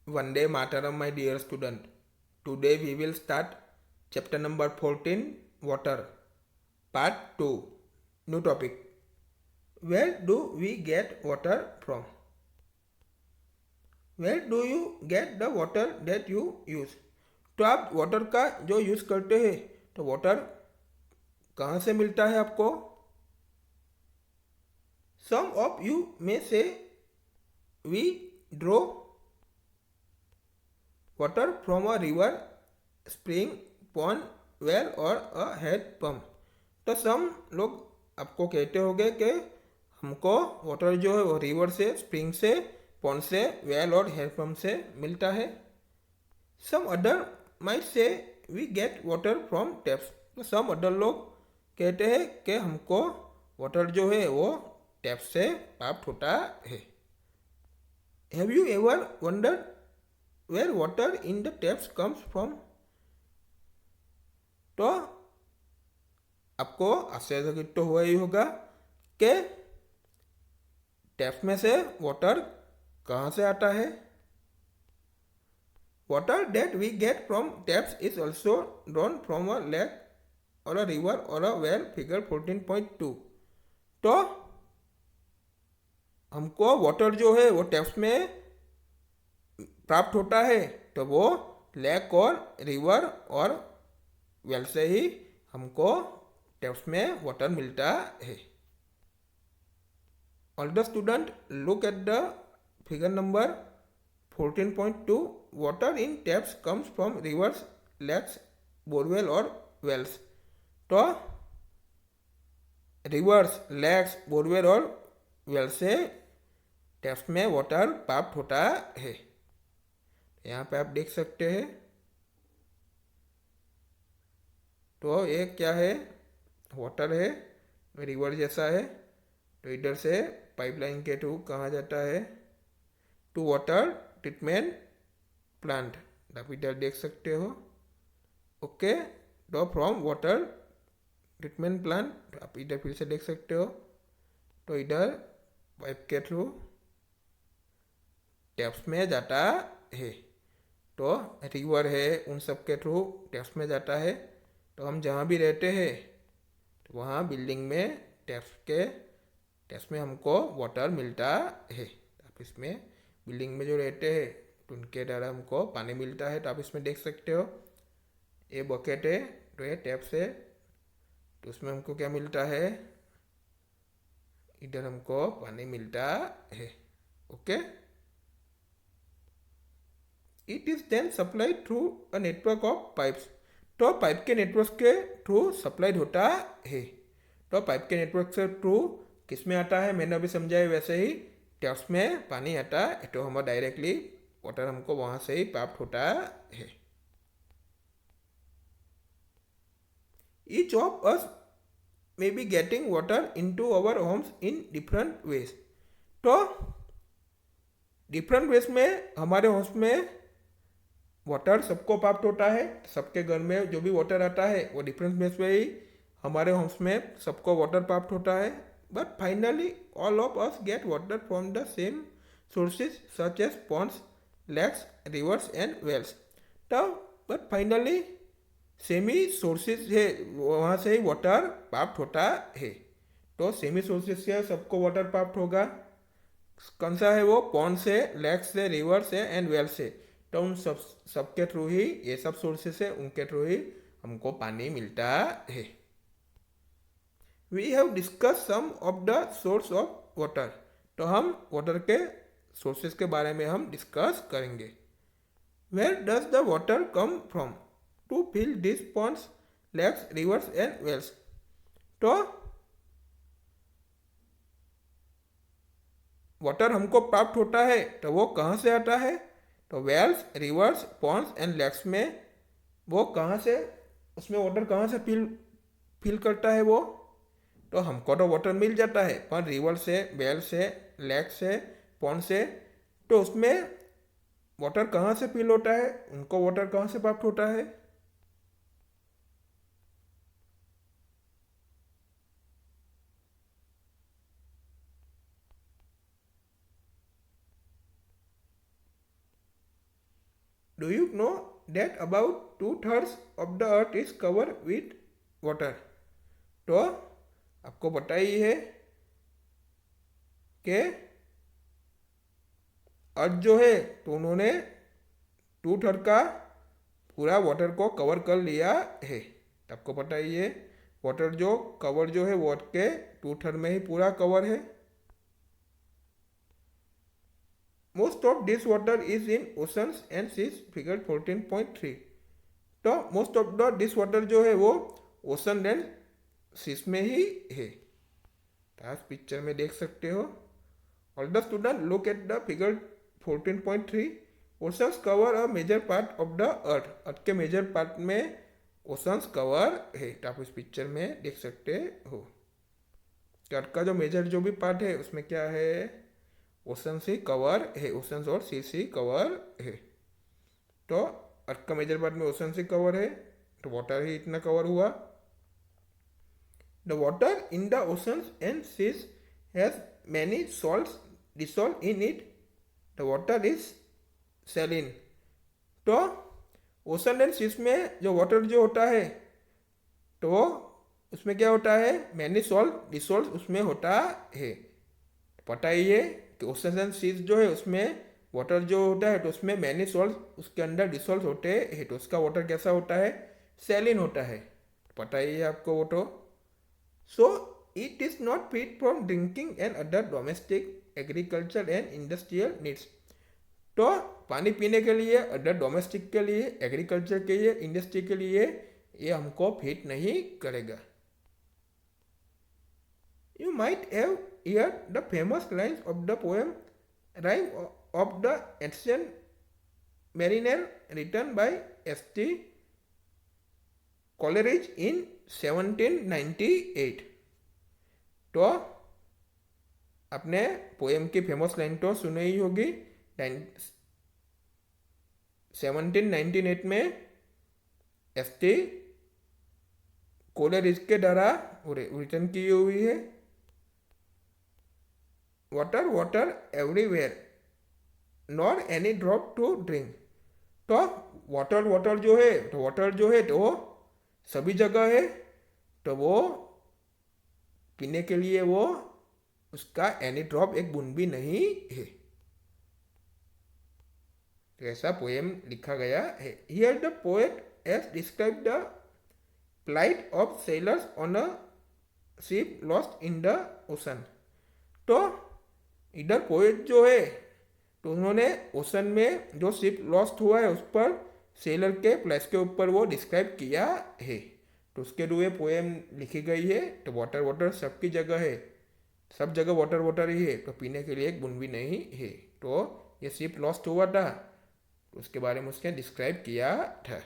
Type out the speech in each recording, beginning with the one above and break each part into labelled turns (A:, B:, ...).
A: Vande Mataram, my dear student. Today we will start chapter number 14, Water, part 2. New topic. Where do we get water from? Where do you get the water that you use? तो आप water का जो use करते हैं तो water कहाँ से मिलता है आपको? Some of you may say we draw water from a river, spring, pond, well or a head pump. तो सम लोग आपको कहते होंगे कि हमको वाटर जो है वो रिवर से, स्प्रिंग से, पॉन्ड से, वेल और हेड पंप से मिलता है. Some other might say we get water from taps. तो सम अदर लोग कहते हैं कि हमको वाटर जो है वो टैप से प्राप्त होता है. Have you ever wondered where water in the taps comes from? तो आपको आश्चर्यचकित तो हुआ ही होगा कि टैप्स में से वाटर कहाँ से आता है. Water that we get from taps is also drawn from a lake or a river or a well, figure 14.2. तो हमको वाटर जो है वो टैप्स में प्राप्त होता है तो वो लेक और रिवर और वेल से ही हमको टैप्स में वाटर मिलता है. All the student look at the figure number 14.2. Water in taps comes from rivers, lakes, borewell और वेल्स. तो रिवर्स, लेक्स, बोरवेल और वेल से टैप्स में वाटर प्राप्त होता है. यहाँ पे आप देख सकते हैं. तो ये क्या है? वाटर है, रिवर जैसा है. तो इधर से पाइपलाइन के थ्रू कहाँ जाता है? To water treatment plant. आप इधर देख सकते हो. ओके. तो फ्रॉम वाटर ट्रीटमेंट प्लांट आप इधर फिर से देख सकते हो. तो इधर पाइप के थ्रू टैप्स में जाता है. तो रिवर है, उन सब के थ्रू टैप्स में जाता है. तो हम जहाँ भी रहते हैं तो वहाँ बिल्डिंग में टैप्स में हमको वाटर मिलता है. आप इसमें बिल्डिंग में जो रहते हैं तो उनके द्वारा हमको पानी मिलता है. तो आप इसमें देख सकते हो ये बकेट है, तो ये टैप से, तो उसमें हमको क्या मिलता है? इधर हमको पानी मिलता है. Okay. It is then supplied through a network of pipes. तो पाइप के नेटवर्क के थ्रू सप्लाइड होता है. तो पाइप के नेटवर्क से थ्रू किस में आता है? मैंने अभी समझाया वैसे ही टैप्स में पानी आता है तो हम डायरेक्टली वाटर हमको वहाँ से ही प्राप्त होता है. Each of us may be getting water into our homes in different ways. तो डिफरेंट वेज में हमारे होम्स में वाटर सबको प्राप्त होता है. सबके घर में जो भी वाटर आता है वो डिफरेंट वेज में ही हमारे होम्स में सबको वाटर प्राप्त होता है. But finally all of us get water from the same sources such as ponds, lakes, rivers and wells. तो बट फाइनली सेम ही सोर्सेज है, वहाँ से ही वाटर प्राप्त होता है. तो सेमी सोर्सेज से सबको वाटर प्राप्त होगा. कौन सा है वो? पॉन्ड से, लेक से, रिवर से एंड वेल से. तो उन सबके थ्रू ही, ये सब सोर्सेस है उनके थ्रू ही हमको पानी मिलता है. We have discuss some of the source of water. तो हम वाटर के सोर्सेस के बारे में हम डिस्कस करेंगे. Where does the water come from to fill this ponds, lakes, rivers and wells. तो वाटर हमको प्राप्त होता है तो वो कहाँ से आता है? तो wells, rivers, ponds and lakes में वो कहाँ से, उसमें वाटर कहाँ से फिल करता है वो? तो हमको तो वाटर मिल जाता है, पर रिवर से, वेल से, लेक से, पॉन्ड से, तो उसमें वाटर कहाँ से फिल होता है? उनको वाटर कहाँ से प्राप्त होता है? Do you know that about 2/3 of the earth is covered with water? तो आपको पता ही है कि अर्थ जो है तो उन्होंने 2/3 का पूरा वाटर को कवर कर लिया है। आपको पता ही है वाटर जो कवर जो है वो अर्थ के 2/3 में ही पूरा कवर है। Most of this water is in oceans and seas, figure 14.3। तो most of the this water जो है वो ओशन एंड सीज में ही है। तो आप पिक्चर में देख सकते हो। All the student look at the figure 14.3। Oceans cover a major part of the earth. Earth के मेजर पार्ट में ओशंस कवर है। तो आप इस पिक्चर में देख सकते हो कि अर्थ का जो मेजर जो भी पार्ट है उसमें क्या है, ओशन से कवर है। ओशंस और सी से कवर है। तो अर्थ का मेजर पार्ट में ओशन से कवर है तो वाटर ही इतना कवर हुआ। The water in the oceans and seas has many salts dissolve in it. The water is saline. तो ओशन एंड सीज में जो वाटर जो होता है तो उसमें क्या होता है, मैनी सॉल्ट डिसॉल्व उसमें होता है। पता ही है कि ओशन एंड सीज जो है उसमें वाटर जो होता है तो उसमें मैनी सॉल्ट उसके अंदर डिसॉल्व होते हैं तो उसका वाटर कैसा होता है, सैलिन होता है। पता ही है आपको वो तो। So it is not fit for drinking and other domestic agriculture and industrial needs. तो पानी पीने के लिए, अदर डोमेस्टिक के लिए, एग्रीकल्चर के लिए, इंडस्ट्री के लिए ये हमको फिट नहीं करेगा। You might have heard the famous lines of the poem Rime of the Ancient Mariner written by S.T. Coleridge in 1798। तो आपने पोएम की फेमस लाइन तो सुनी ही होगी। 1798 में S.T. कोलेरिज के द्वारा रिटर्न की हुई है। Water water everywhere nor any drop to drink. तो वाटर वाटर जो है तो वाटर जो है तो सभी जगह है तो वो पीने के लिए वो उसका एनी ड्रॉप एक बूंद भी नहीं है। तो ऐसा पोएम लिखा गया है। Here the poet has describe the plight of sailors on a ship lost in the ocean। तो इधर पोएट जो है तो उन्होंने ओशन में जो शिप लॉस्ट हुआ है उस पर सेलर के प्लेस के ऊपर वो डिस्क्राइब किया है। तो उसके लिए पोएम लिखी गई है। तो वाटर वाटर सबकी जगह है, सब जगह वाटर वाटर ही है तो पीने के लिए एक बूंद भी नहीं है। तो ये शिप लॉस्ट हुआ था तो उसके बारे में उसने डिस्क्राइब किया था।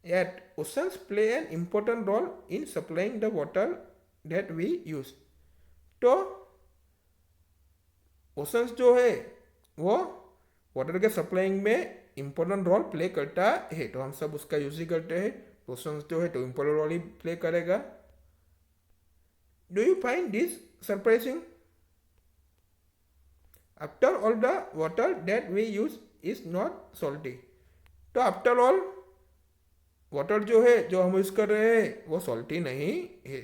A: Yet oceans play an important role in supplying the water that we use। तो ओशंस जो है वो वाटर के सप्लाइंग में इम्पोर्टेंट रोल प्ले करता है तो हम सब उसका यूज ही करते हैं। ओशंस जो है तो इम्पोर्टेंट रोल ही प्ले करेगा। Do you find this surprising? After all the water that we use is not salty. तो आफ्टर ऑल वाटर जो है जो हम यूज कर रहे हैं वो सॉल्टी नहीं है।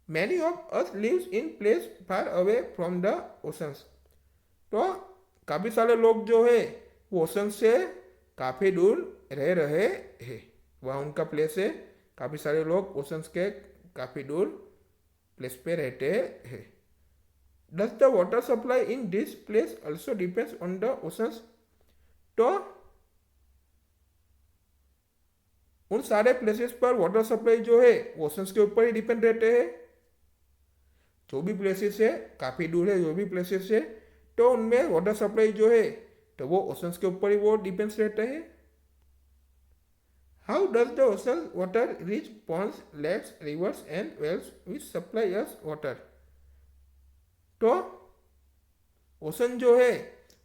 A: Many of us lives in place far away from the oceans. तो काफ़ी सारे लोग जो है वो ओशन से काफ़ी दूर रह रहे हैं। वहाँ उनका प्लेस है। काफ़ी सारे लोग ओशंस के काफ़ी दूर प्लेस पे रहते हैं। Does the water supply in this place also depends on the oceans. तो उन सारे प्लेसेस पर वाटर सप्लाई जो है ओशंस के ऊपर ही डिपेंड रहते हैं। जो भी प्लेसेस है काफ़ी दूर है, जो भी प्लेसेस है तो उनमें वाटर सप्लाई जो है तो वो ओशंस के ऊपर ही वो डिपेंड्स रहते हैं। How does the ocean water reach ponds, lakes, rivers and wells which supply us water. तो ओशन जो है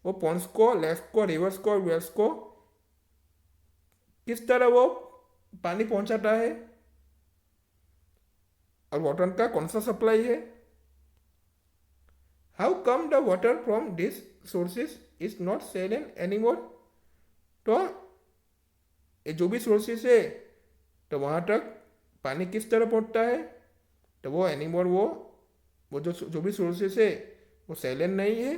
A: वो पॉन्ड्स को, लेक्स को, रिवर्स को, वेल्स को किस तरह वो पानी पहुंचाता है और वाटर का कौन सा सप्लाई है। How come the water from this sources is not saline anymore. तो ये जो भी सोर्सेस है तो वहाँ तक पानी किस तरह पहुँचता है, तो वो एनीमोर वो जो भी सोर्सेस है वो सैलेंट नहीं है।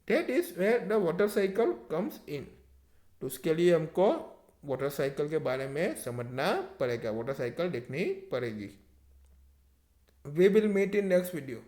A: That is where the water cycle comes in. तो उसके लिए हमको वाटर साइकिल के बारे में समझना पड़ेगा, वाटर साइकिल देखनी पड़ेगी। We will meet in next video.